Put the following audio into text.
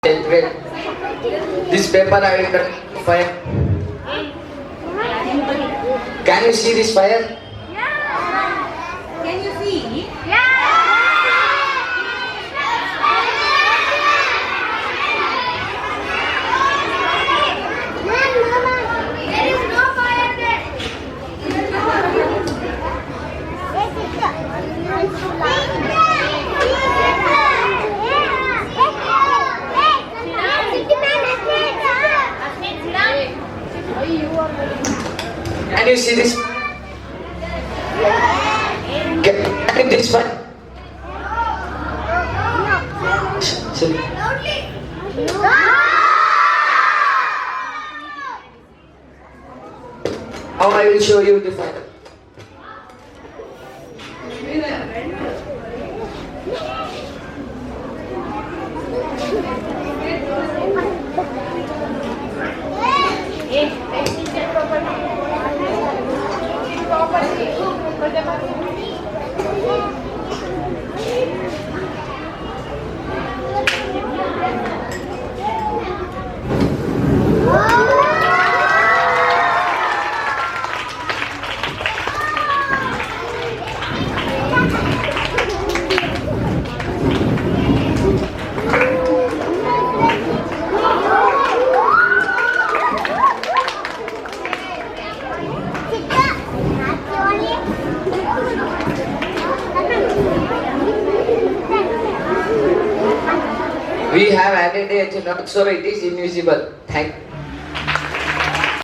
10th grade. This paper I will cut fire. Can you see this fire? Can you see? There is no fire there. Can you see this? Can this one? See. Now I will show you the fire. We have added a note so it is invisible. Thank